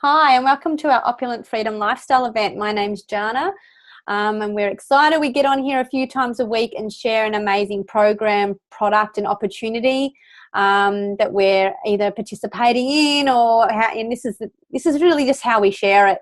Hi, and welcome to our Opulent Freedom Lifestyle event. My name's Jana, and we're excited. We get on here a few times a week and share an amazing program, product, and opportunity that we're either participating in, and this is really just how we share it.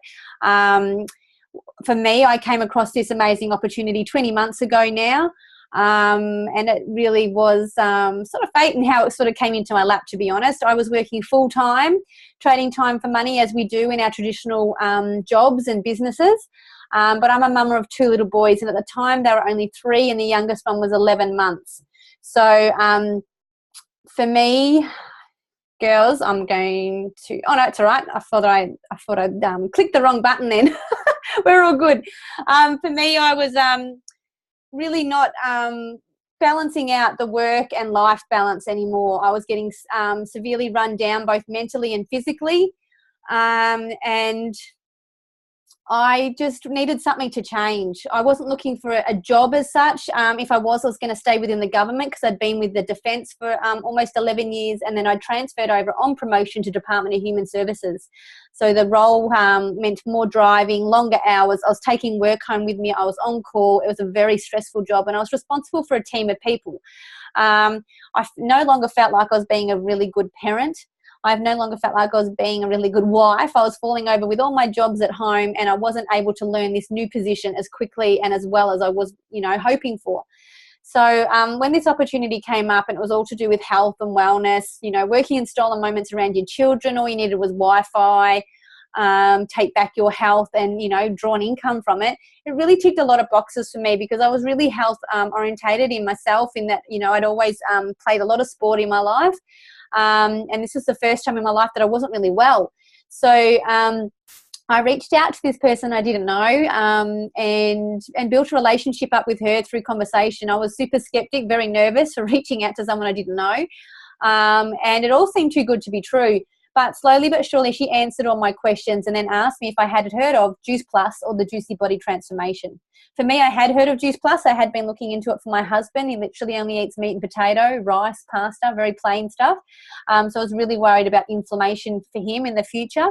For me, I came across this amazing opportunity 20 months ago now. And it really was sort of fate and how it sort of came into my lap, to be honest. I was working full-time, trading time for money as we do in our traditional jobs and businesses. But I'm a mama of two little boys, and at the time they were only 3 and the youngest one was 11 months. So for me, girls, I'm going to, oh no, it's all right. I thought I'd clicked the wrong button then. We're all good. For me, I was really not balancing out the work and life balance anymore. I was getting severely run down both mentally and physically, and I just needed something to change. I wasn't looking for a job as such. If I was going to stay within the government because I'd been with the Defence for almost 11 years, and then I transferred over on promotion to Department of Human Services. So the role meant more driving, longer hours. I was taking work home with me. I was on call. It was a very stressful job, and I was responsible for a team of people. I no longer felt like I was being a really good parent. I've no longer felt like I was being a really good wife. I was falling over with all my jobs at home, and I wasn't able to learn this new position as quickly and as well as I was, hoping for. So when this opportunity came up, and it was all to do with health and wellness, working in stolen moments around your children, all you needed was Wi-Fi, take back your health and, draw an income from it. It really ticked a lot of boxes for me because I was really health orientated in myself, in that, I'd always played a lot of sport in my life. And this was the first time in my life that I wasn't really well. So I reached out to this person I didn't know, and built a relationship up with her through conversation. I was super skeptic, very nervous for reaching out to someone I didn't know. And it all seemed too good to be true. But slowly but surely she answered all my questions and then asked me if I had heard of Juice Plus or the Juicy Body Transformation. For me, I had heard of Juice Plus. I had been looking into it for my husband. He literally only eats meat and potato, rice, pasta, very plain stuff. So I was really worried about inflammation for him in the future.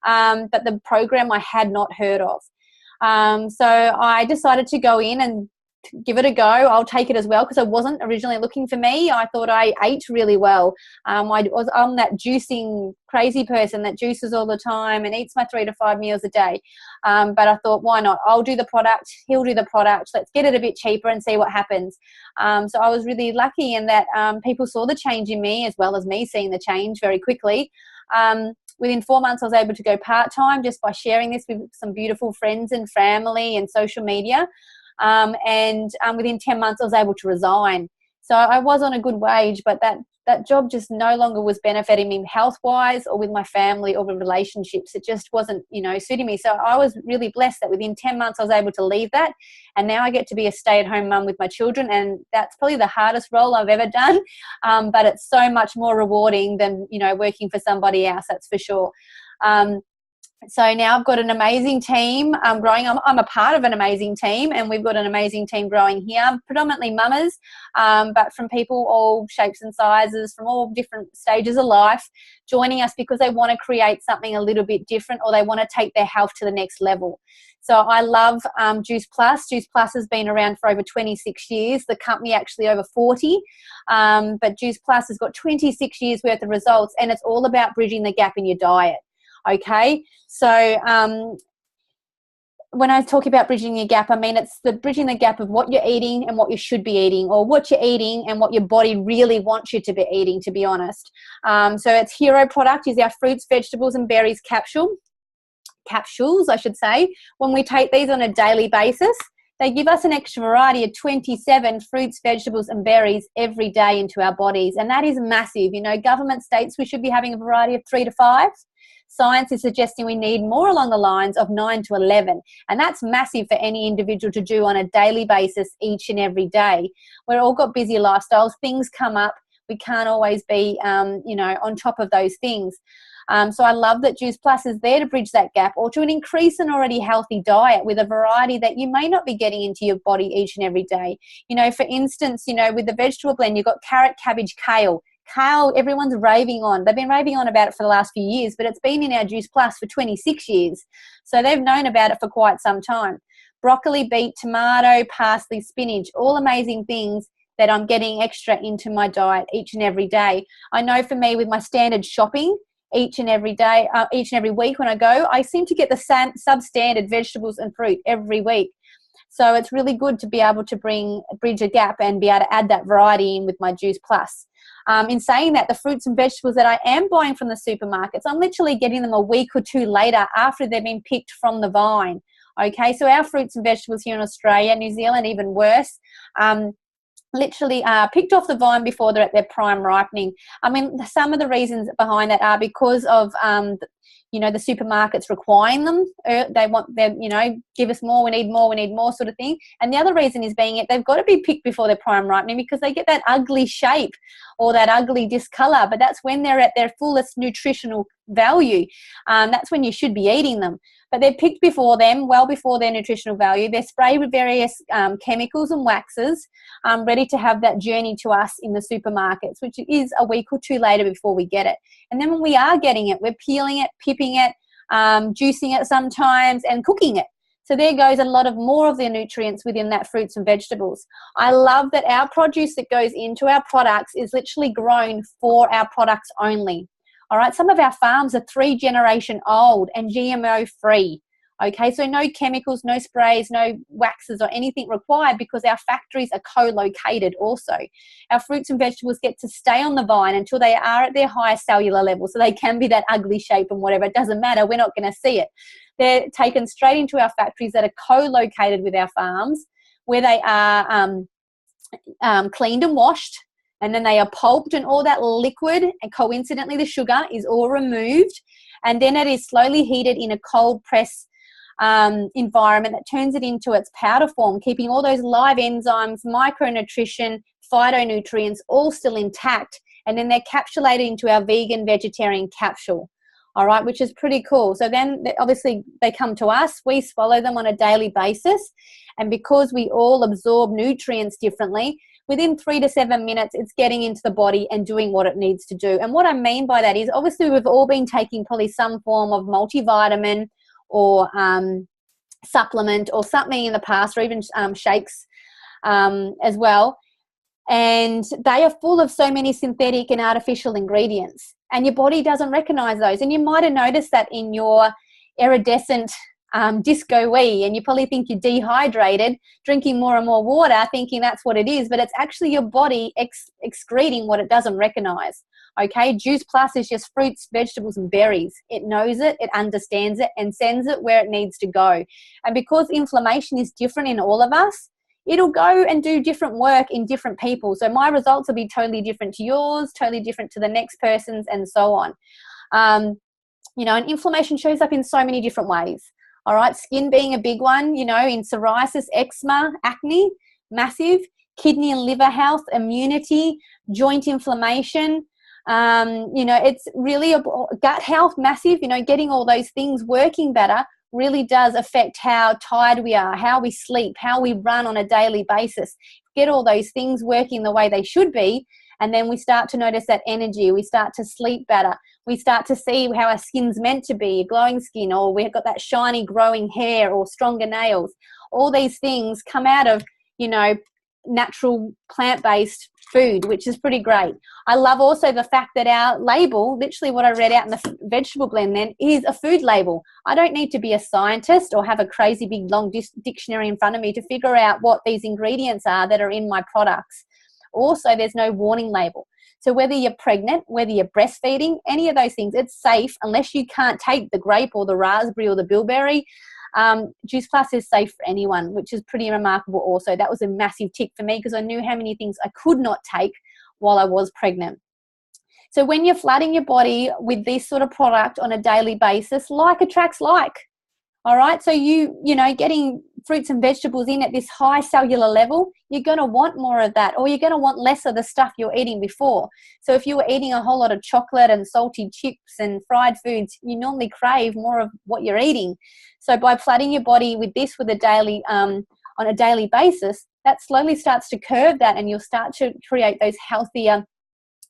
But the program I had not heard of. So I decided to go in and give it a go. I'll take it as well because I wasn't originally looking for me. I thought I ate really well. I'm that juicing crazy person that juices all the time and eats my 3 to 5 meals a day. But I thought, why not? I'll do the product. He'll do the product. Let's get it a bit cheaper and see what happens. So I was really lucky in that people saw the change in me as well as me seeing the change very quickly. Within 4 months, I was able to go part-time just by sharing this with some beautiful friends and family and social media. And within 10 months, I was able to resign. So I was on a good wage, but that job just no longer was benefiting me health-wise or with my family or with relationships. It just wasn't, suiting me. So I was really blessed that within 10 months, I was able to leave that. And now I get to be a stay-at-home mum with my children. And that's probably the hardest role I've ever done. But it's so much more rewarding than, working for somebody else, that's for sure. So now I've got an amazing team growing. I'm a part of an amazing team, and we've got an amazing team growing here, predominantly mamas, but from people all shapes and sizes, from all different stages of life, joining us because they want to create something a little bit different, or they want to take their health to the next level. So I love Juice Plus. Juice Plus has been around for over 26 years. The company actually over 40, but Juice Plus has got 26 years worth of results, and it's all about bridging the gap in your diet. Okay, so when I talk about bridging your gap, I mean it's the bridging the gap of what you're eating and what you should be eating, or what you're eating and what your body really wants you to be eating, to be honest. So its hero product is our fruits, vegetables and berries capsules, I should say. When we take these on a daily basis, they give us an extra variety of 27 fruits, vegetables and berries every day into our bodies, and that is massive. Government states we should be having a variety of 3 to 5. Science is suggesting we need more along the lines of 9 to 11. And that's massive for any individual to do on a daily basis each and every day. We've all got busy lifestyles. Things come up. We can't always be, on top of those things. So I love that Juice Plus is there to bridge that gap, or to increase an already healthy diet with a variety that you may not be getting into your body each and every day. For instance, with the vegetable blend, you've got carrot, cabbage, kale. Kale, everyone's raving on. They've been raving on about it for the last few years, but it's been in our Juice Plus for 26 years. So they've known about it for quite some time. Broccoli, beet, tomato, parsley, spinach, all amazing things that I'm getting extra into my diet each and every day. I know for me, with my standard shopping each and every day, each and every week when I go, I seem to get the substandard vegetables and fruit every week. So it's really good to be able to bridge a gap and be able to add that variety in with my Juice Plus. In saying that, the fruits and vegetables that I am buying from the supermarkets, I'm literally getting them a week or two later after they've been picked from the vine. Okay, so our fruits and vegetables here in Australia, New Zealand even worse, literally picked off the vine before they're at their prime ripening. I mean, some of the reasons behind that are because of the supermarkets requiring them. They want them, give us more, we need more sort of thing. And the other reason is they've got to be picked before they're prime ripening, because they get that ugly shape or that ugly discolor. But that's when they're at their fullest nutritional value. That's when you should be eating them. But they're picked before them, well before their nutritional value. They're sprayed with various chemicals and waxes, ready to have that journey to us in the supermarkets, which is a week or two later before we get it. And then when we are getting it, we're peeling it, pipping it, juicing it sometimes, and cooking it. So there goes a lot of more of the nutrients within that fruits and vegetables. I love that our produce that goes into our products is literally grown for our products only. All right, some of our farms are 3 generation old and GMO free. Okay, so no chemicals, no sprays, no waxes or anything required, because our factories are co-located also. Our fruits and vegetables get to stay on the vine until they are at their highest cellular level, so they can be that ugly shape and whatever. It doesn't matter. We're not going to see it. They're taken straight into our factories that are co-located with our farms, where they are cleaned and washed. And then they are pulped, and all that liquid, and coincidentally the sugar, is all removed. And then it is slowly heated in a cold press environment that turns it into its powder form, keeping all those live enzymes, micronutrition, phytonutrients all still intact. And then they're capsulated into our vegan vegetarian capsule. All right, which is pretty cool. So then obviously they come to us, we swallow them on a daily basis. And because we all absorb nutrients differently, within 3 to 7 minutes, it's getting into the body and doing what it needs to do. And what I mean by that is, obviously, we've all been taking probably some form of multivitamin or supplement or something in the past, or even shakes as well. And they are full of so many synthetic and artificial ingredients. And your body doesn't recognize those. And you might have noticed that in your iridescent disco wee, and you probably think you're dehydrated, drinking more and more water, thinking that's what it is, but it's actually your body excreting what it doesn't recognize. Okay, Juice Plus is just fruits, vegetables and berries. It knows it, it understands it, and sends it where it needs to go. And because inflammation is different in all of us, it'll go and do different work in different people. So my results will be totally different to yours, totally different to the next person's, and so on. And inflammation shows up in so many different ways. All right, skin being a big one, in psoriasis, eczema, acne, massive, kidney and liver health, immunity, joint inflammation. It's really gut health, massive, getting all those things working better really does affect how tired we are, how we sleep, how we run on a daily basis. Get all those things working the way they should be, and then we start to notice that energy. We start to sleep better. We start to see how our skin's meant to be, glowing skin, or we've got that shiny growing hair or stronger nails. All these things come out of, natural plant-based food, which is pretty great. I love also the fact that our label, literally what I read out in the vegetable blend then, is a food label. I don't need to be a scientist or have a crazy big long dictionary in front of me to figure out what these ingredients are that are in my products. Also, there's no warning label. So whether you're pregnant, whether you're breastfeeding, any of those things, it's safe unless you can't take the grape or the raspberry or the bilberry. Juice Plus is safe for anyone, which is pretty remarkable also. That was a massive tick for me because I knew how many things I could not take while I was pregnant. So when you're flooding your body with this sort of product on a daily basis, like attracts like. All right, so getting fruits and vegetables in at this high cellular level, you're going to want more of that, or you're going to want less of the stuff you're eating before. So if you were eating a whole lot of chocolate and salty chips and fried foods, you normally crave more of what you're eating. So by flooding your body with this on a daily basis, that slowly starts to curve that, and you'll start to create those healthier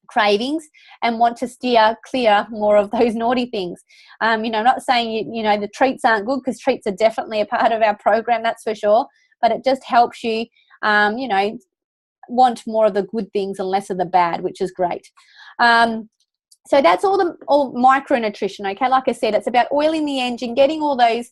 cravings and want to steer clear more of those naughty things. I'm not saying, the treats aren't good, because treats are definitely a part of our program, that's for sure, but it just helps you, want more of the good things and less of the bad, which is great. So that's all micronutrition, okay? Like I said, it's about oiling the engine, getting all those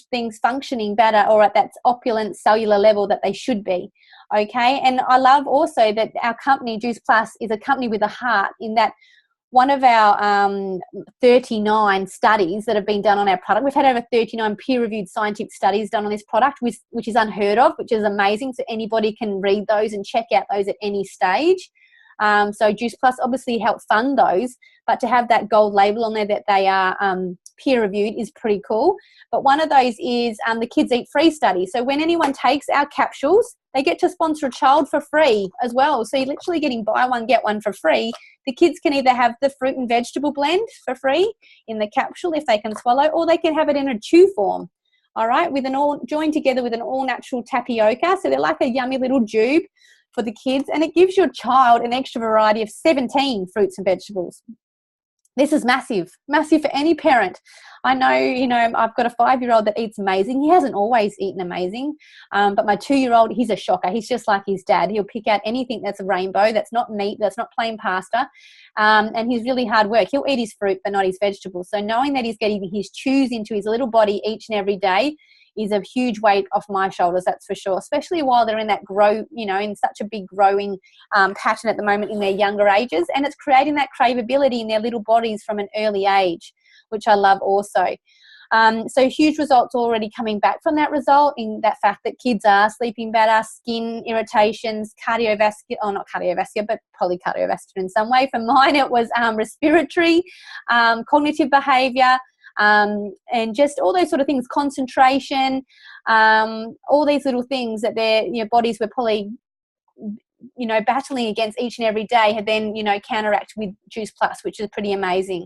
things functioning better, or at that opulent cellular level that they should be, okay? And I love also that our company, Juice Plus, is a company with a heart, in that one of our 39 studies that have been done on our product, we've had over 39 peer-reviewed scientific studies done on this product, which is unheard of, which is amazing. So anybody can read those and check out those at any stage. So Juice Plus obviously helped fund those, but to have that gold label on there that they are peer-reviewed is pretty cool. But one of those is the Kids Eat Free study. So when anyone takes our capsules, they get to sponsor a child for free as well. So you're literally getting buy one, get one for free. The kids can either have the fruit and vegetable blend for free in the capsule if they can swallow, or they can have it in a chew form, all right, joined together with an all-natural tapioca. So they're like a yummy little jube for the kids, and it gives your child an extra variety of 17 fruits and vegetables. This is massive for any parent. I know, I've got a 5-year-old that eats amazing. He hasn't always eaten amazing, but my 2-year-old, he's a shocker. He's just like his dad. He'll pick out anything that's a rainbow, that's not meat, that's not plain pasta, and he's really hard work. He'll eat his fruit, but not his vegetables. So knowing that he's getting his chews into his little body each and every day is a huge weight off my shoulders, that's for sure, especially while they're in that in such a big growing pattern at the moment in their younger ages. And it's creating that craveability in their little bodies from an early age, which I love also. So huge results already coming back from that result, in that fact that kids are sleeping better, skin irritations, not cardiovascular, but probably cardiovascular in some way. For mine, it was respiratory, cognitive behavior, and just all those sort of things, concentration, all these little things that their bodies were probably battling against each and every day, had then counteract with Juice Plus, which is pretty amazing.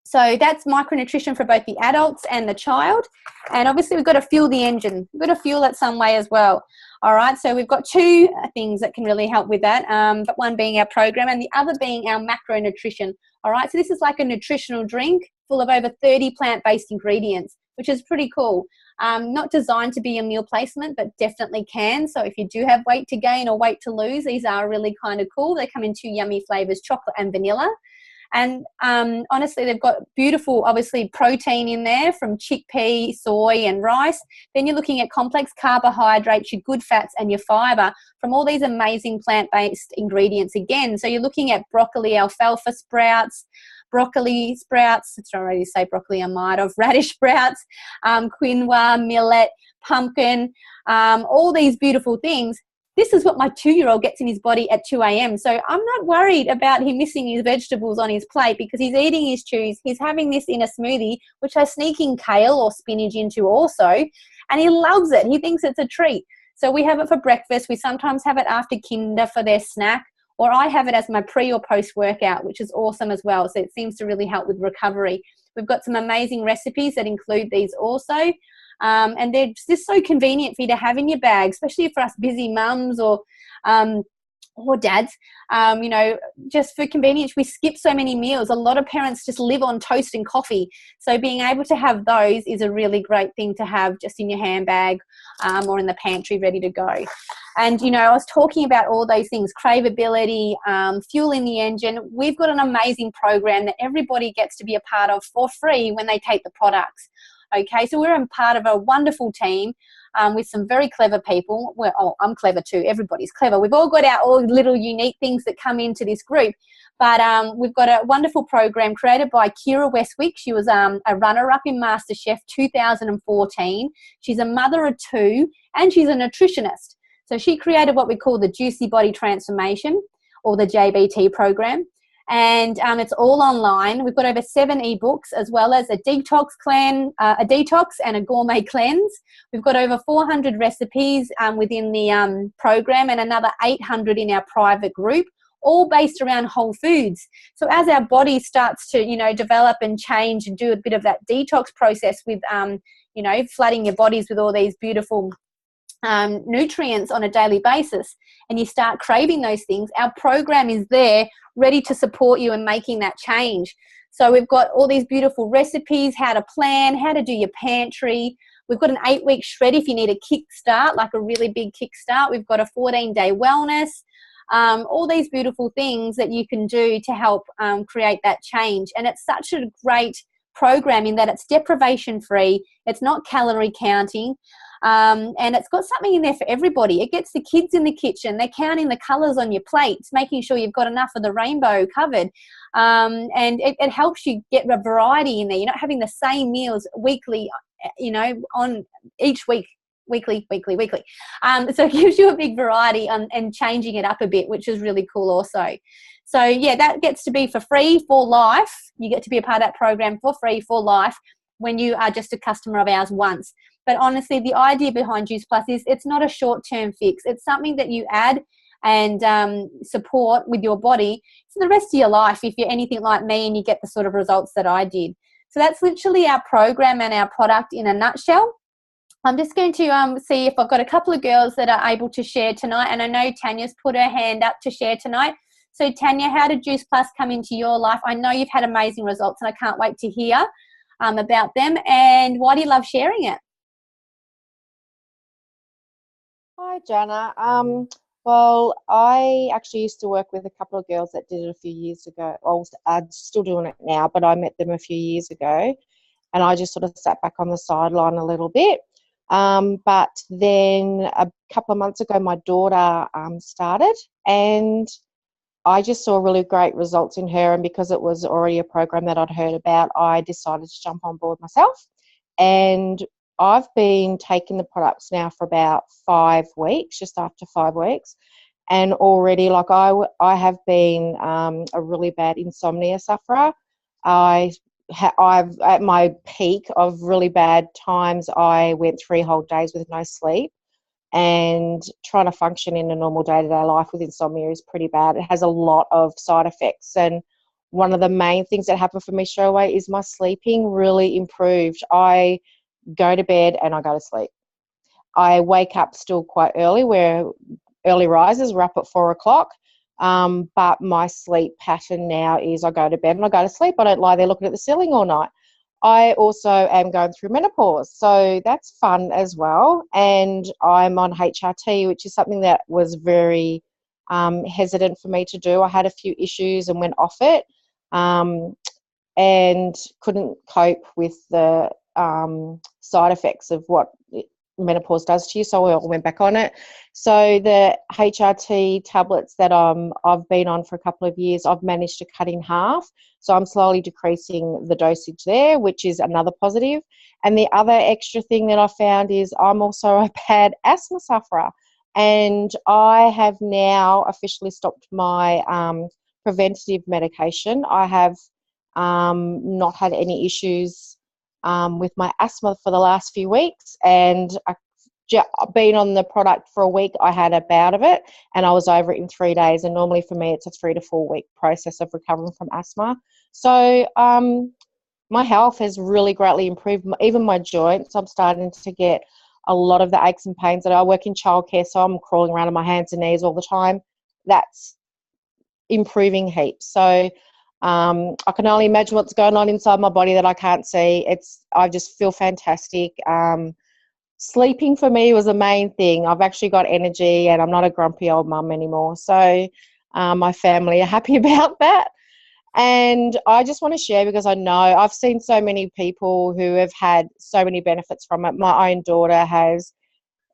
So that's micronutrition for both the adults and the child. And obviously we've got to fuel the engine. We've got to fuel it some way as well. All right, so we've got 2 things that can really help with that, but one being our program and the other being our macronutrition. All right, so this is like a nutritional drink full of over 30 plant-based ingredients, which is pretty cool. Not designed to be a meal placement, but definitely can. So if you do have weight to gain or weight to lose, these are really kind of cool. They come in 2 yummy flavors, chocolate and vanilla. And honestly, they've got beautiful, obviously, protein in there from chickpea, soy and rice. Then you're looking at complex carbohydrates, your good fats and your fiber from all these amazing plant-based ingredients again. So you're looking at broccoli, alfalfa sprouts, radish sprouts, quinoa, millet, pumpkin, all these beautiful things. This is what my 2-year-old gets in his body at 2 a.m. So I'm not worried about him missing his vegetables on his plate, because he's eating his chews. He's having this in a smoothie, which I sneak in kale or spinach into also, and he loves it. He thinks it's a treat. So we have it for breakfast. We sometimes have it after kinder for their snack, or I have it as my pre or post workout, which is awesome as well. So it seems to really help with recovery. We've got some amazing recipes that include these also. And they're just so convenient for you to have in your bag, especially for us busy mums or dads. Just for convenience, we skip so many meals. A lot of parents just live on toast and coffee. So being able to have those is a really great thing to have just in your handbag or in the pantry ready to go. And, I was talking about all those things, craveability, fueling the engine. We've got an amazing program that everybody gets to be a part of for free when they take the products. Okay, so we're a part of a wonderful team with some very clever people. I'm clever too. Everybody's clever. We've all got our all little unique things that come into this group. But we've got a wonderful program created by Kira Westwick. She was a runner-up in MasterChef 2014. She's a mother of 2, and she's a nutritionist. So she created what we call the Juicy Body Transformation, or the JBT program. And it's all online. We've got over 7 ebooks, as well as a detox and a gourmet cleanse. We've got over 400 recipes within the program, and another 800 in our private group, all based around whole foods. So as our body starts to, develop and change and do a bit of that detox process with, flooding your bodies with all these beautiful nutrients on a daily basis, and you start craving those things, our program is there ready to support you in making that change. So we've got all these beautiful recipes, how to plan, how to do your pantry. We've got an 8-week shred if you need a kickstart, like a really big kickstart. We've got a 14-day wellness, all these beautiful things that you can do to help create that change. And it's such a great program in that it's deprivation free, it's not calorie counting, and it's got something in there for everybody. It gets the kids in the kitchen, they're counting the colours on your plates, making sure you've got enough of the rainbow covered, and it helps you get a variety in there. You're not having the same meals weekly, on each week, weekly. So it gives you a big variety and changing it up a bit, which is really cool also. So yeah, that gets to be for free for life. You get to be a part of that program for free for life when you are just a customer of ours once. But honestly, the idea behind Juice Plus is it's not a short-term fix. It's something that you add and support with your body for the rest of your life if you're anything like me and you get the sort of results that I did. So that's literally our program and our product in a nutshell. I'm just going to see if I've got a couple of girls that are able to share tonight. And I know Tanya's put her hand up to share tonight. So Tanya, how did Juice Plus come into your life? I know you've had amazing results and I can't wait to hear about them. And why do you love sharing it? Hi, Jana. Well, I actually used to work with a couple of girls that did it a few years ago. Well, I'm still doing it now, but I met them a few years ago. And I just sort of sat back on the sideline a little bit. But then a couple of months ago, my daughter started, and I just saw really great results in her. And because it was already a program that I'd heard about, I decided to jump on board myself. And I've been taking the products now for about 5 weeks, just after 5 weeks. And already, like I have been a really bad insomnia sufferer. I've at my peak of really bad times, I went 3 whole days with no sleep, and trying to function in a normal day-to-day life with insomnia is pretty bad. It has a lot of side effects, and one of the main things that happened for me straight away is my sleeping really improved. I go to bed and I go to sleep. I wake up still quite early, where early risers were up at 4 o'clock. But my sleep pattern now is I go to bed and I go to sleep. I don't lie there looking at the ceiling all night. I also am going through menopause, so that's fun as well. And I'm on HRT, which is something that was very hesitant for me to do. I had a few issues and went off it, and couldn't cope with the side effects of what menopause does to you, so I went back on it. So the HRT tablets that I've been on for a couple of years, I've managed to cut in half, so I'm slowly decreasing the dosage there, which is another positive. And the other extra thing that I found is I'm also a bad asthma sufferer, and I have now officially stopped my preventative medication. I have not had any issues with my asthma for the last few weeks, and I've been on the product for a week. I had a bout of it and I was over it in 3 days, and normally for me it's a 3 to 4 week process of recovering from asthma. So my health has really greatly improved, even my joints. I'm starting to get a lot of the aches and pains. That I work in childcare, so I'm crawling around on my hands and knees all the time. That's improving heaps. So I can only imagine what's going on inside my body that I can't see. I just feel fantastic. Sleeping for me was the main thing. I've actually got energy and I'm not a grumpy old mum anymore. So my family are happy about that. And I just want to share, because I know I've seen so many people who have had so many benefits from it. My own daughter has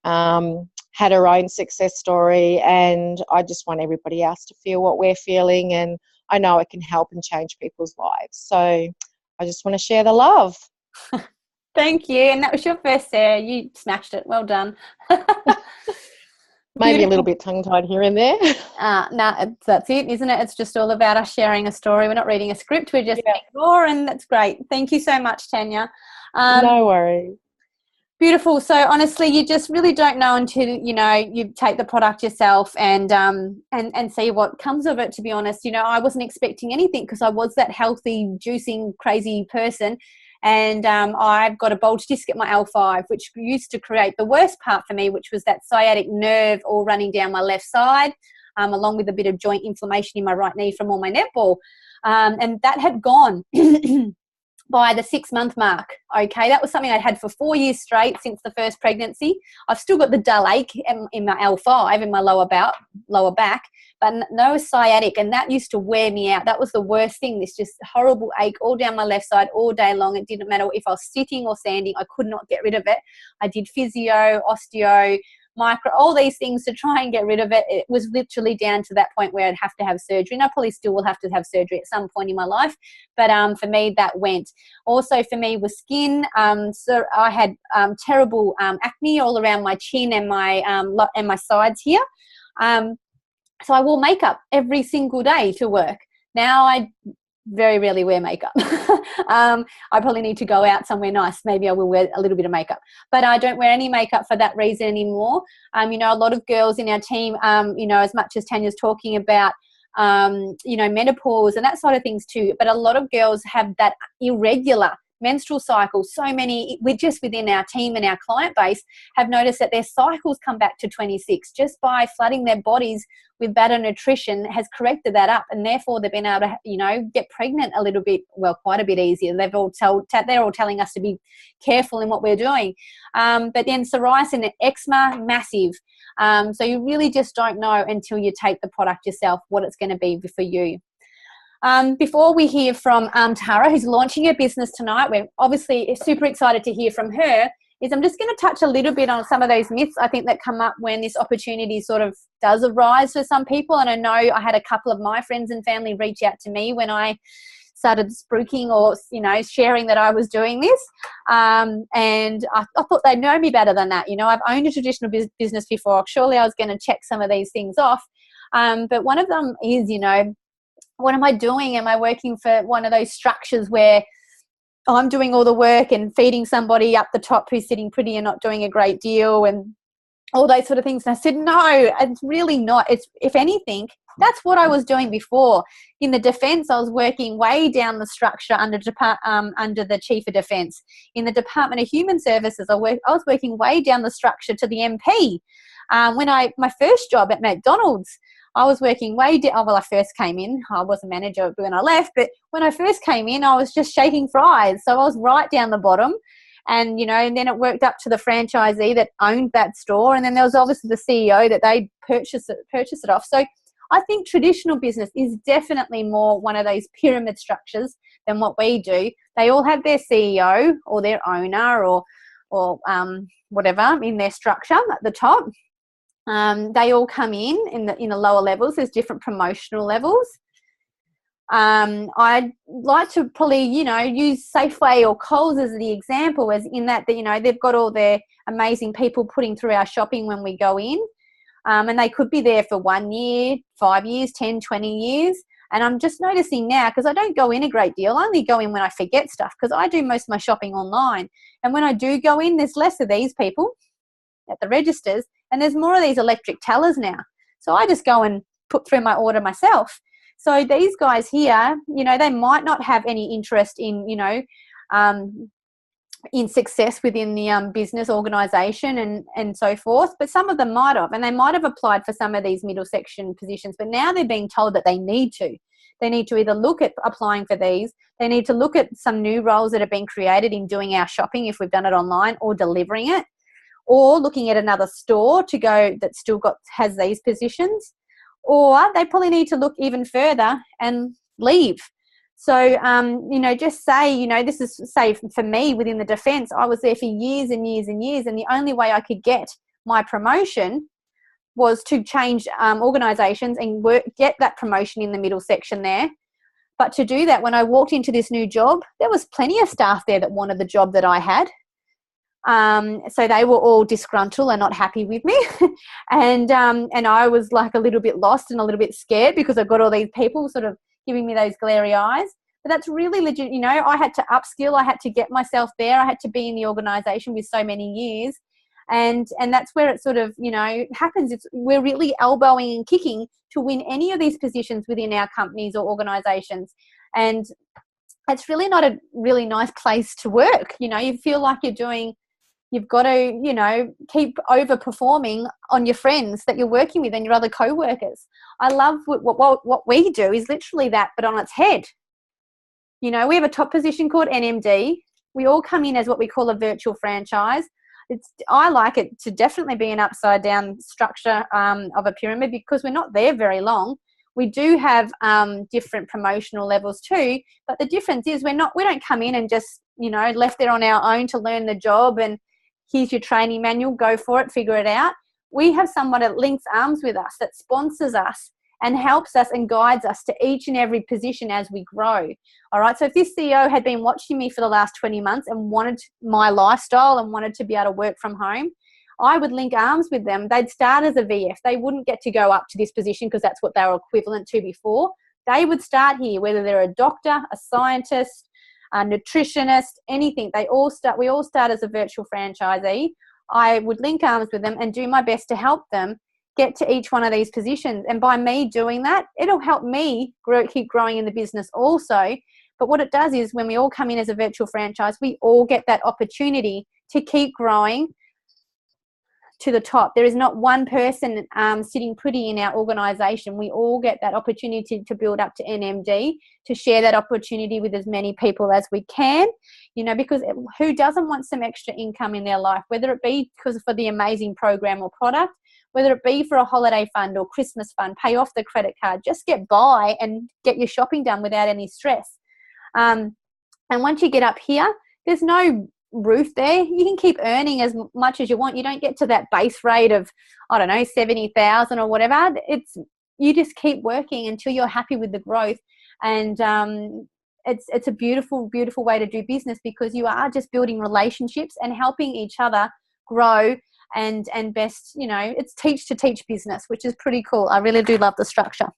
had her own success story, and I just want everybody else to feel what we're feeling, and I know it can help and change people's lives. So I just want to share the love. Thank you. And that was your first there. You smashed it. Well done. Maybe Beautiful. A little bit tongue-tied here and there. No, that's it, isn't it? It's just all about us sharing a story. We're not reading a script. We're just being raw, and that's great. Thank you so much, Tanya. No worries. Beautiful. So honestly, you just really don't know until you take the product yourself and see what comes of it. To be honest, I wasn't expecting anything because I was that healthy, juicing, crazy person, And I've got a bulge disc at my L5, which used to create the worst part for me, which was that sciatic nerve all running down my left side, along with a bit of joint inflammation in my right knee from all my netball. And that had gone by the 6-month mark. Okay, that was something I'd had for 4 years straight since the first pregnancy. I've still got the dull ache in my L5 in my lower back, but no sciatic, and that used to wear me out. That was the worst thing, this just horrible ache all down my left side all day long. It didn't matter if I was sitting or standing, I could not get rid of it. I did physio, osteo, micro, all these things to try and get rid of it. It was literally down to that point where I'd have to have surgery, and I probably still will have to have surgery at some point in my life, but for me that went. Also for me was skin. So I had terrible acne all around my chin and my sides here. So I wore makeup every single day to work. Now I very rarely wear makeup. I probably need to go out somewhere nice. Maybe I will wear a little bit of makeup, but I don't wear any makeup for that reason anymore. You know, a lot of girls in our team, you know, as much as Tanya's talking about, you know, menopause and that sort of things too, but a lot of girls have that irregular menstrual cycle. So many, just within our team and our client base, have noticed that their cycles come back to 26 just by flooding their bodies with better nutrition has corrected that up, and therefore they've been able to, you know, get pregnant a little bit, well, quite a bit easier. They're all telling us to be careful in what we're doing. But then psoriasis and eczema, massive. So you really just don't know until you take the product yourself what it's going to be for you. Before we hear from Tara, who's launching her business tonight, we're obviously super excited to hear from her, is I'm just going to touch a little bit on some of those myths I think that come up when this opportunity sort of does arise for some people. And I know I had a couple of my friends and family reach out to me when I started spruiking or, you know, sharing that I was doing this. And I thought they'd know me better than that. You know, I've owned a traditional business before. Surely I was going to check some of these things off. But one of them is, you know, what am I doing? Am I working for one of those structures where I'm doing all the work and feeding somebody up the top who's sitting pretty and not doing a great deal and all those sort of things? And I said, no, it's really not. It's, if anything, that's what I was doing before. In the defence, I was working way down the structure under the Chief of Defence. In the Department of Human Services, I was working way down the structure to the MP. My first job at McDonald's, I was working way down. Well, I first came in. I was a manager when I left, but when I first came in, I was just shaking fries. So I was right down the bottom, and you know, and then it worked up to the franchisee that owned that store, and then there was obviously the CEO that they purchased it off. So I think traditional business is definitely more one of those pyramid structures than what we do. They all have their CEO or their owner or whatever in their structure at the top. They all come in the lower levels. There's different promotional levels. I'd like to probably, you know, use Safeway or Coles as the example, as in that, you know, they've got all their amazing people putting through our shopping when we go in. And they could be there for 1 year, 5 years, 10, 20 years. And I'm just noticing now, because I don't go in a great deal, I only go in when I forget stuff, because I do most of my shopping online. And when I do go in, there's less of these people at the registers, and there's more of these electric tellers now. So I just go and put through my order myself. So these guys here, you know, they might not have any interest in, you know, in success within the business organisation and so forth, but some of them might have, and they might have applied for some of these middle section positions, but now they're being told that they need to. They need to either look at applying for these, they need to look at some new roles that have been created in doing our shopping if we've done it online, or delivering it, or looking at another store to go that still has these positions, or they probably need to look even further and leave. So, you know, just say, you know, this is, say, for me within the defence, I was there for years and years and years, and the only way I could get my promotion was to change organisations and get that promotion in the middle section there. But to do that, when I walked into this new job, there was plenty of staff there that wanted the job that I had. So they were all disgruntled and not happy with me. and I was like a little bit lost and a little bit scared, because I've got all these people sort of giving me those glary eyes. But that's really legit. You know, I had to upskill. I had to get myself there. I had to be in the organisation with so many years. And that's where it sort of, you know, happens. We're really elbowing and kicking to win any of these positions within our companies or organisations. And it's really not a really nice place to work. You know, you feel like you've got to, you know, keep overperforming on your friends that you're working with and your other co-workers. I love what we do is literally that, but on its head. You know, we have a top position called NMD. We all come in as what we call a virtual franchise. I like it to definitely be an upside down structure of a pyramid, because we're not there very long. We do have different promotional levels too, but the difference is we don't come in and just, you know, left there on our own to learn the job and here's your training manual, go for it, figure it out. We have someone that links arms with us, that sponsors us and helps us and guides us to each and every position as we grow. All right, so if this CEO had been watching me for the last 20 months and wanted my lifestyle and wanted to be able to work from home, I would link arms with them. They'd start as a VF. They wouldn't get to go up to this position because that's what they were equivalent to before. They would start here, whether they're a doctor, a scientist, a nutritionist, anything. We all start as a virtual franchisee. I would link arms with them and do my best to help them get to each one of these positions. And by me doing that, it'll help me keep growing in the business also. But what it does is when we all come in as a virtual franchise, we all get that opportunity to keep growing to the top. There is not one person sitting pretty in our organisation. We all get that opportunity to build up to NMD, to share that opportunity with as many people as we can, you know, because who doesn't want some extra income in their life, whether it be because for the amazing program or product, whether it be for a holiday fund or Christmas fund, pay off the credit card, just get by and get your shopping done without any stress. And once you get up here, there's no roof there. You can keep earning as much as you want. You don't get to that base rate of, I don't know, 70,000 or whatever. You just keep working until you're happy with the growth. And it's a beautiful, beautiful way to do business, because you are just building relationships and helping each other grow and best, you know, it's teach to teach business, which is pretty cool. I really do love the structure.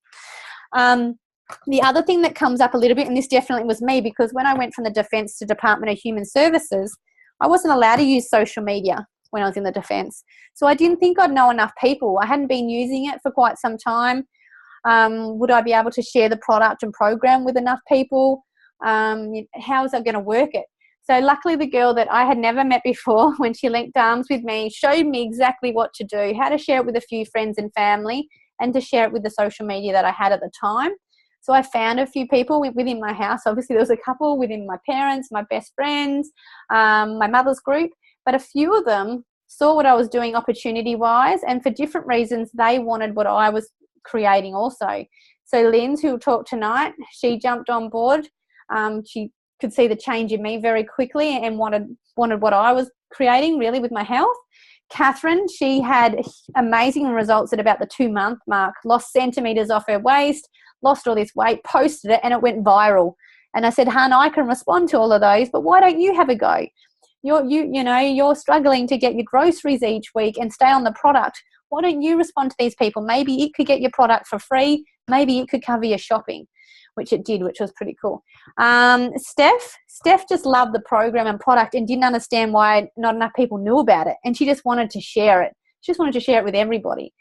The other thing that comes up a little bit, and this definitely was me, because when I went from the Defence to Department of Human Services, I wasn't allowed to use social media when I was in the Defence. So I didn't think I'd know enough people. I hadn't been using it for quite some time. Would I be able to share the product and program with enough people? How was I going to work it? So luckily the girl that I had never met before, when she linked arms with me, showed me exactly what to do, how to share it with a few friends and family, and to share it with the social media that I had at the time. So I found a few people within my house. Obviously, there was a couple within my parents, my best friends, my mother's group. But a few of them saw what I was doing opportunity-wise, and for different reasons, they wanted what I was creating also. So Linz, who will talk tonight, she jumped on board. She could see the change in me very quickly and wanted what I was creating, really, with my health. Catherine, she had amazing results at about the 2-month mark, lost centimetres off her waist, lost all this weight, posted it, and it went viral. And I said, "Hun, I can respond to all of those, but why don't you have a go? You're struggling to get your groceries each week and stay on the product. Why don't you respond to these people? Maybe it could get your product for free. Maybe it could cover your shopping," which it did, which was pretty cool. Steph just loved the program and product and didn't understand why not enough people knew about it. And she just wanted to share it. She just wanted to share it with everybody.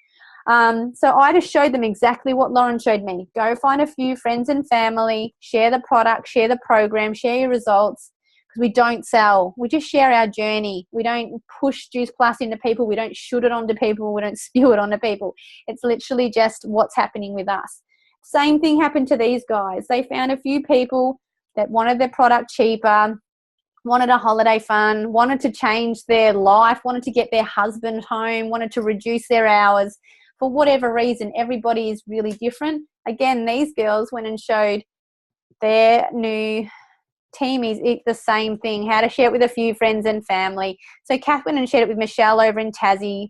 So I just showed them exactly what Lauren showed me. Go find a few friends and family, share the product, share the program, share your results, because we don't sell. We just share our journey. We don't push Juice Plus into people. We don't shoot it onto people. We don't spew it onto people. It's literally just what's happening with us. Same thing happened to these guys. They found a few people that wanted their product cheaper, wanted a holiday fund, wanted to change their life, wanted to get their husband home, wanted to reduce their hours. For whatever reason, everybody is really different. Again, these girls went and showed their new teamies the same thing, how to share it with a few friends and family. So Kath went and shared it with Michelle over in Tassie.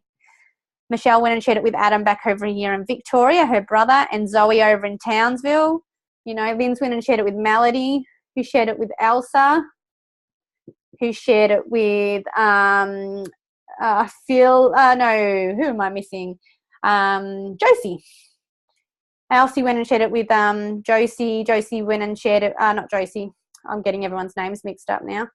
Michelle went and shared it with Adam back over here in Victoria, her brother, and Zoe over in Townsville. You know, Linz went and shared it with Melody, who shared it with Elsa, who shared it with who am I missing? Josie. Elsie went and shared it with Josie. Josie went and shared it, not Josie. I'm getting everyone's names mixed up now.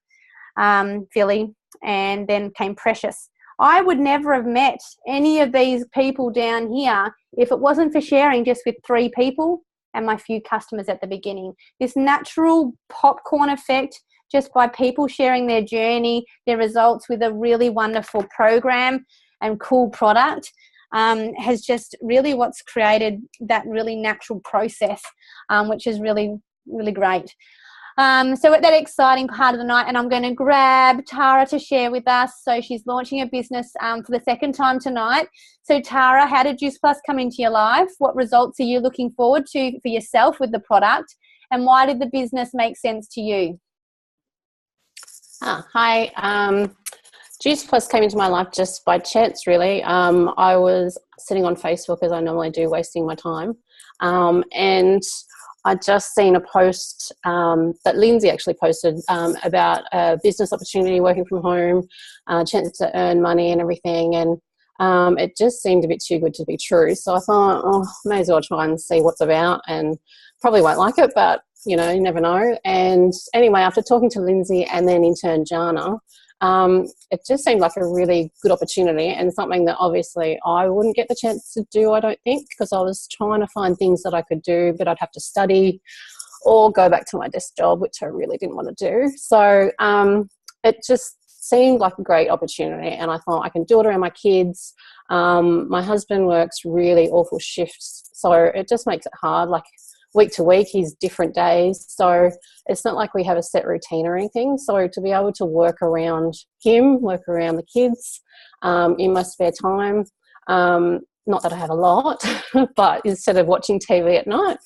Philly, and then came Precious. I would never have met any of these people down here if it wasn't for sharing just with 3 people. and my few customers at the beginning. This natural popcorn effect, just by people sharing their journey, their results with a really wonderful program and cool product, has just really what's created that really natural process, which is really, really great. So at that exciting part of the night, and I'm going to grab Tara to share with us. So she's launching a business for the second time tonight. So Tara, how did Juice Plus come into your life? What results are you looking forward to for yourself with the product? And why did the business make sense to you? Hi. Juice Plus came into my life just by chance, really. I was sitting on Facebook, as I normally do, wasting my time. And I just seen a post that Lindsay actually posted about a business opportunity, working from home, chance to earn money and everything. And it just seemed a bit too good to be true. So I thought, may as well try and see what's about, and probably won't like it, but, you know, you never know. And anyway, after talking to Lindsay and then in turn Jana, it just seemed like a really good opportunity, and something that obviously I wouldn't get the chance to do, I don't think, because I was trying to find things that I could do, but I'd have to study or go back to my desk job, which I really didn't want to do. So it just seemed like a great opportunity, and I thought I can do it around my kids. My husband works really awful shifts, so it just makes it hard. Like, week to week, he's different days, so it's not like we have a set routine or anything. So to be able to work around him, work around the kids in my spare time, not that I have a lot, but instead of watching TV at night,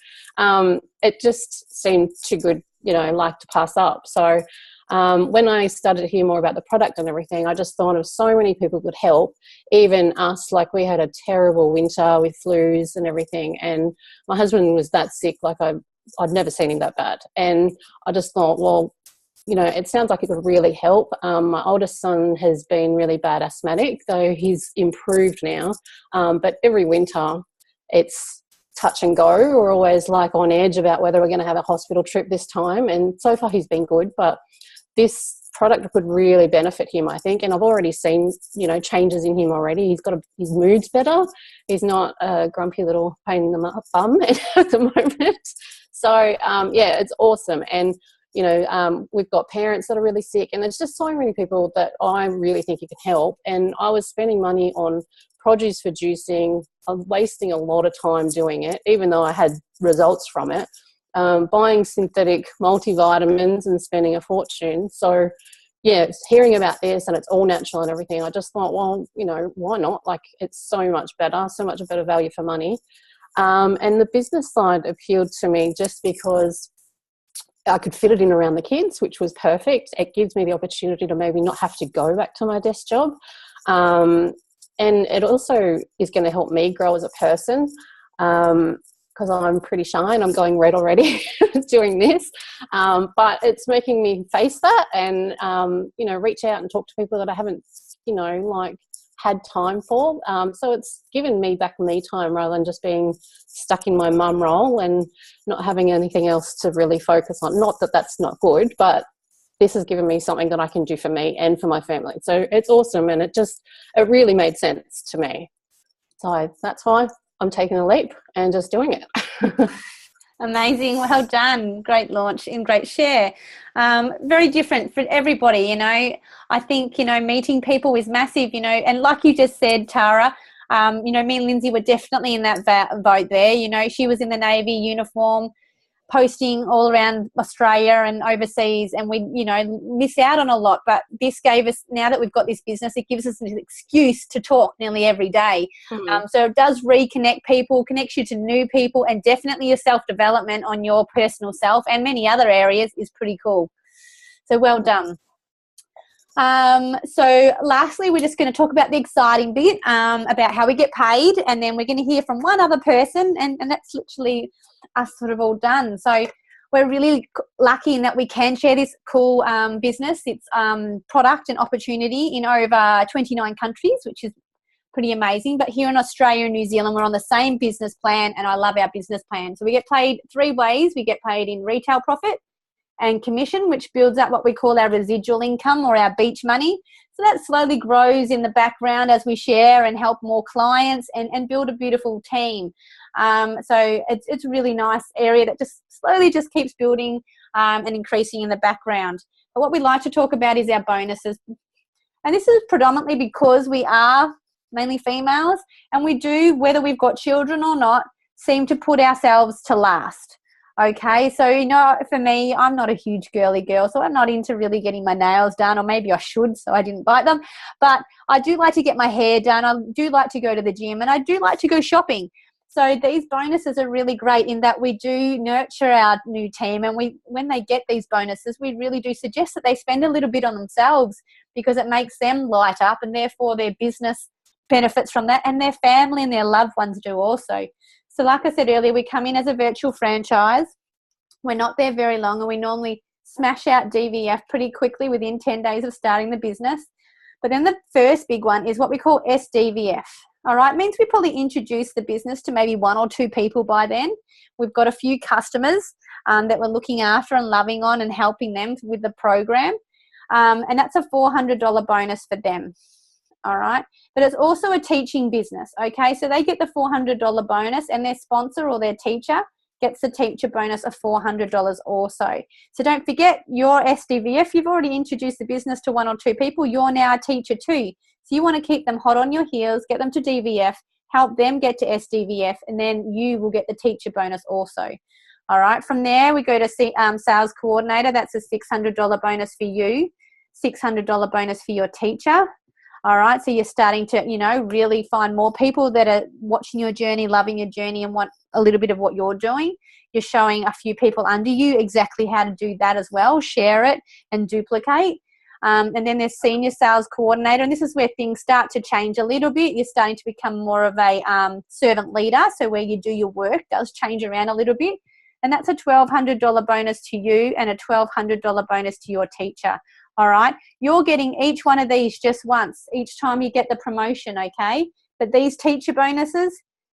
it just seemed too good, you know, like to pass up. So when I started to hear more about the product and everything, I just thought of so many people could help, even us. Like, we had a terrible winter with flus and everything, and my husband was that sick, like I'd never seen him that bad. And I just thought, well, you know, it sounds like it could really help. My oldest son has been really bad asthmatic, though he's improved now. But every winter it's touch and go. We're always like on edge about whether we're going to have a hospital trip this time. And so far he's been good, but this product could really benefit him, I think. And I've already seen, you know, changes in him already. He's got his mood's better. He's not a grumpy little pain in the bum at the moment. So, yeah, it's awesome. And, you know, we've got parents that are really sick, and there's just so many people that I really think you can help. And I was spending money on produce for juicing. I'm wasting a lot of time doing it, even though I had results from it. Buying synthetic multivitamins and spending a fortune. So, yeah, hearing about this and it's all natural and everything, I just thought, well, you know, why not? Like, it's so much better value for money. And the business side appealed to me just because I could fit it in around the kids, which was perfect. It gives me the opportunity to maybe not have to go back to my desk job. And it also is going to help me grow as a person. Because I'm pretty shy and I'm going red already doing this. But it's making me face that and, you know, reach out and talk to people that I haven't, you know, like had time for. So it's given me back me time rather than just being stuck in my mum role and not having anything else to really focus on. Not that that's not good, but this has given me something that I can do for me and for my family. So it's awesome, and it really made sense to me. So that's why I'm taking a leap and just doing it. Amazing. Well done. Great launch and great share. Very different for everybody, you know. I think, you know, meeting people is massive, you know, and like you just said, Tara, you know, me and Lindsay were definitely in that boat there. You know, she was in the Navy uniform, posting all around Australia and overseas, and we, you know, miss out on a lot. But this gave us, now that we've got this business, it gives us an excuse to talk nearly every day. So it does reconnect people, connects you to new people, and definitely your self-development on your personal self and many other areas is pretty cool. So well done. So lastly, we're just going to talk about the exciting bit, about how we get paid, and then we're going to hear from one other person, and that's literally us sort of all done. So we're really lucky in that we can share this cool business. It's product and opportunity in over 29 countries, which is pretty amazing. But here in Australia and New Zealand, we're on the same business plan, and I love our business plan. So we get paid 3 ways. We get paid in retail profit and commission, which builds up what we call our residual income or our beach money. So that slowly grows in the background as we share and help more clients and build a beautiful team. So it's a really nice area that just slowly just keeps building and increasing in the background. But what we like to talk about is our bonuses. And this is predominantly because we are mainly females, and we do, whether we've got children or not, seem to put ourselves to last. Okay, so, you know, for me, I'm not a huge girly girl, so I'm not into really getting my nails done, or maybe I should, so I didn't bite them. But I do like to get my hair done. I do like to go to the gym, and I do like to go shopping. So these bonuses are really great in that we do nurture our new team, and when they get these bonuses, we really do suggest that they spend a little bit on themselves, because it makes them light up, and therefore their business benefits from that, and their family and their loved ones do also. So like I said earlier, we come in as a virtual franchise. We're not there very long, and we normally smash out DVF pretty quickly within 10 days of starting the business. But then the first big one is what we call SDVF. All right, it means we probably introduce the business to maybe 1 or 2 people by then. We've got a few customers that we're looking after and loving on and helping them with the program. And that's a $400 bonus for them. All right, but it's also a teaching business. Okay, so they get the $400 bonus, and their sponsor or their teacher gets the teacher bonus of $400 also. So don't forget your SDVF. You've already introduced the business to 1 or 2 people. You're now a teacher too. So you want to keep them hot on your heels, get them to DVF, help them get to SDVF, and then you will get the teacher bonus also. All right, from there we go to sales coordinator. That's a $600 bonus for you, $600 bonus for your teacher. All right, so you're starting to, you know, really find more people that are watching your journey, loving your journey, and want a little bit of what you're doing. You're showing a few people under you exactly how to do that as well, share it and duplicate. And then there's senior sales coordinator, and this is where things start to change a little bit. You're starting to become more of a servant leader, so where you do your work does change around a little bit. And that's a $1,200 bonus to you and a $1,200 bonus to your teacher. All right, you're getting each one of these just once each time you get the promotion, okay? But these teacher bonuses,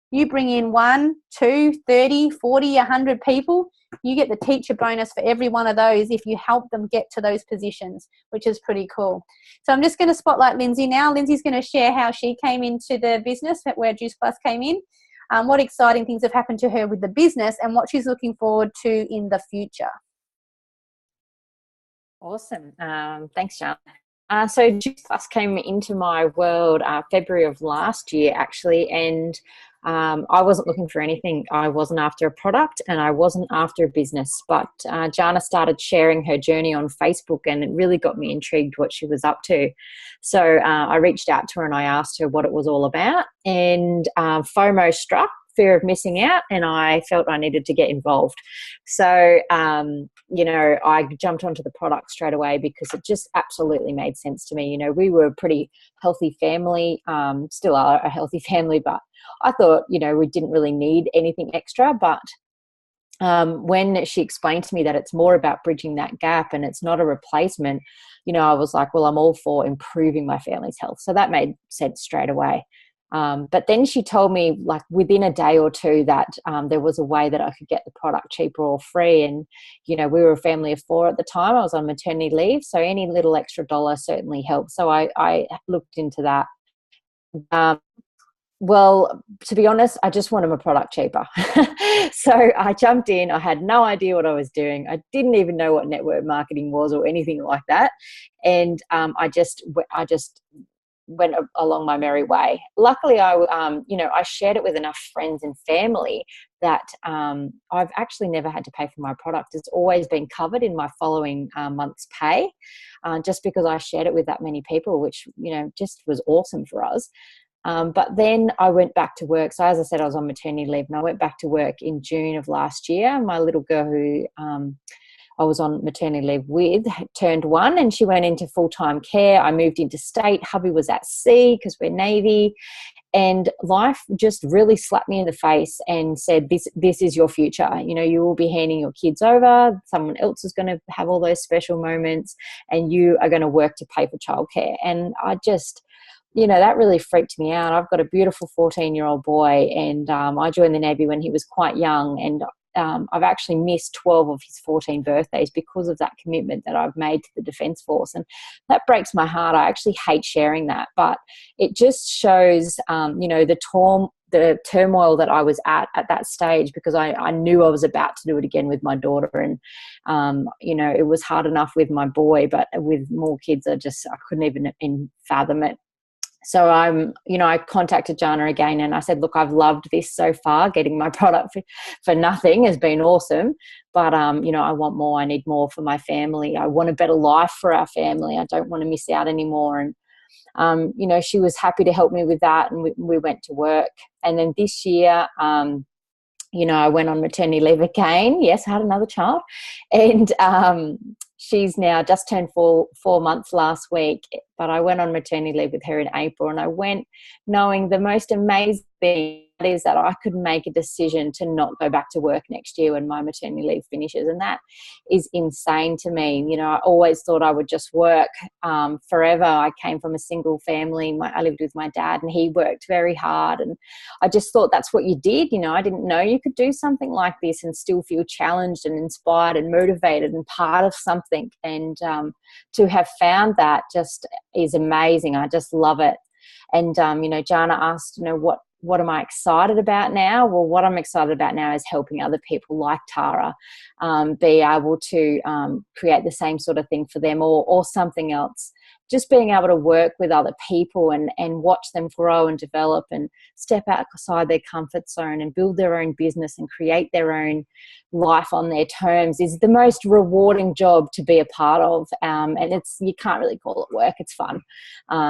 you bring in 1, 2, 30, 40, 100 people, you get the teacher bonus for every one of those if you help them get to those positions, which is pretty cool. So I'm just going to spotlight Lindsay now. Lindsay's going to share how she came into the business, where Juice Plus came in, what exciting things have happened to her with the business, and what she's looking forward to in the future. Awesome. Thanks, John. So Juice Plus came into my world February of last year, actually, and I wasn't looking for anything. I wasn't after a product, and I wasn't after a business, but Jana started sharing her journey on Facebook, and it really got me intrigued what she was up to. So I reached out to her and I asked her what it was all about, and FOMO struck, fear of missing out, and I felt I needed to get involved. So, you know, I jumped onto the product straight away because it just absolutely made sense to me. You know, we were a pretty healthy family, still are a healthy family, but I thought, you know, we didn't really need anything extra. But when she explained to me that it's more about bridging that gap and it's not a replacement, you know, I was like, well, I'm all for improving my family's health. So that made sense straight away. But then she told me, like, within a day or two that there was a way that I could get the product cheaper or free. And, you know, we were a family of 4 at the time. I was on maternity leave, so any little extra dollar certainly helped. So I looked into that. Well, to be honest, I just wanted my product cheaper. So I jumped in. I had no idea what I was doing. I didn't even know what network marketing was or anything like that. And I just went along my merry way. Luckily, I shared it with enough friends and family that I've actually never had to pay for my product. It's always been covered in my following month's pay, just because I shared it with that many people, which, you know, just was awesome for us. But then I went back to work. So as I said, I was on maternity leave, and I went back to work in June of last year. My little girl, who I was on maternity leave with, turned 1, and she went into full-time care. I moved into state. Hubby was at sea because we're Navy, and life just really slapped me in the face and said, this is your future. You know, you will be handing your kids over. Someone else is going to have all those special moments, and you are going to work to pay for childcare. And I just, you know, that really freaked me out. I've got a beautiful 14-year-old boy, and I joined the Navy when he was quite young, and I've actually missed 12 of his 14 birthdays because of that commitment that I've made to the Defence Force. And that breaks my heart. I actually hate sharing that, but it just shows, the turmoil that I was at that stage, because I knew I was about to do it again with my daughter. And, it was hard enough with my boy, but with more kids, I couldn't even fathom it. So I contacted Jana again and I said, look, I've loved this so far. Getting my product for nothing has been awesome. But, I want more. I need more for my family. I want a better life for our family. I don't want to miss out anymore. And, she was happy to help me with that. And we went to work. And then this year, I went on maternity leave again. Yes, I had another child. And she's now just turned 4 months last week. But I went on maternity leave with her in April. And I went knowing the most amazing thing is that I could make a decision to not go back to work next year when my maternity leave finishes. And that is insane to me. I always thought I would just work forever. I came from a single family. I lived with my dad and he worked very hard. And I just thought that's what you did. I didn't know you could do something like this and still feel challenged and inspired and motivated and part of something. And to have found that just is amazing. I just love it. And, Jana asked, what am I excited about now? Well, what I'm excited about now is helping other people like Tara be able to create the same sort of thing for them or something else. Just being able to work with other people and watch them grow and develop and step outside their comfort zone and build their own business and create their own life on their terms is the most rewarding job to be a part of. And you can't really call it work. It's fun.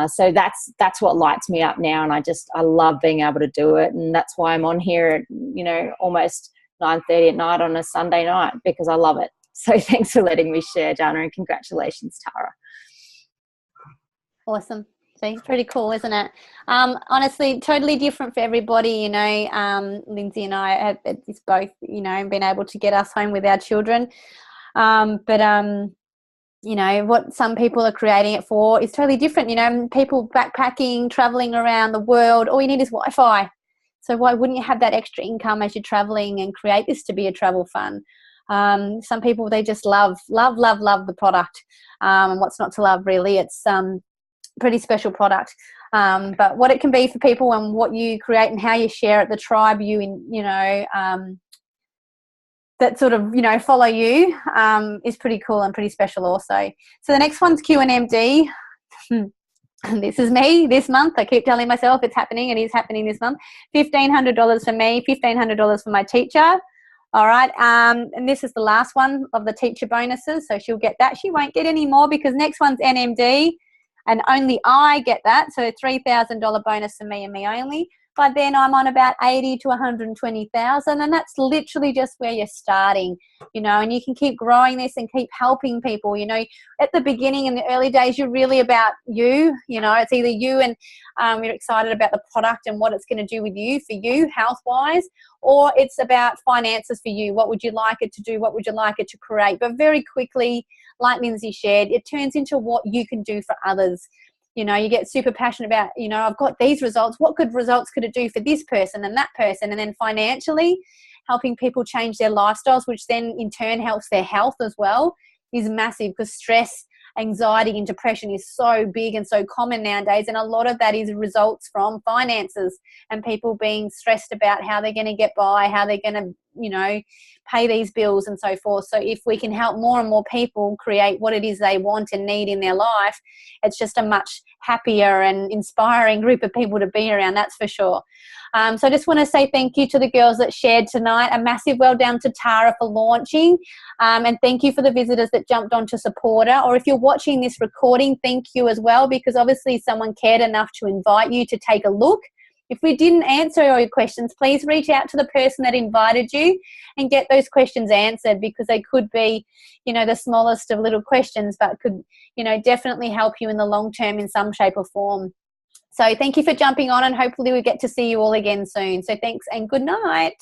So that's what lights me up now. And I love being able to do it. And that's why I'm on here at, almost 9:30 at night on a Sunday night, because I love it. So thanks for letting me share, Jana, and congratulations, Tara. Awesome. So it's pretty cool, isn't it? Honestly, totally different for everybody. Lindsay and I have it's both, been able to get us home with our children. But what some people are creating it for is totally different. People backpacking, traveling around the world, all you need is Wi-Fi. So why wouldn't you have that extra income as you're traveling and create this to be a travel fund? Some people, they just love the product. And what's not to love, really? It's pretty special product. But what it can be for people and what you create and how you share it, the tribe that sort of, follow you is pretty cool and pretty special also. So the next one's Q&MD. And this is me this month. I keep telling myself it's happening. It is happening this month. $1,500 for me, $1,500 for my teacher. All right. And this is the last one of the teacher bonuses. So she'll get that. She won't get any more because next one's NMD. And only I get that. So $3,000 bonus for me and me only. But then I'm on about 80 to 120,000, and that's literally just where you're starting, and you can keep growing this and keep helping people. At the beginning, in the early days, you're really about you. It's either you and you're excited about the product and what it's going to do with you, for you, health-wise, or it's about finances for you. What would you like it to do? What would you like it to create? But very quickly, like Lindsay shared, it turns into what you can do for others. You get super passionate about, I've got these results. What good results could it do for this person and that person? And then financially, helping people change their lifestyles, which then in turn helps their health as well, is massive, because stress, anxiety and depression is so big and so common nowadays. And a lot of that is results from finances and people being stressed about how they're going to get by, how they're going to, pay these bills and so forth. So if we can help more and more people create what it is they want and need in their life, it's just a much happier and inspiring group of people to be around, that's for sure. So I just want to say thank you to the girls that shared tonight. A massive well done to Tara for launching. And thank you for the visitors that jumped on to support her. Or if you're watching this recording, thank you as well, because obviously someone cared enough to invite you to take a look. If we didn't answer all your questions, please reach out to the person that invited you and get those questions answered, because they could be, the smallest of little questions, but could, definitely help you in the long term in some shape or form. So thank you for jumping on, and hopefully we get to see you all again soon. So thanks and good night.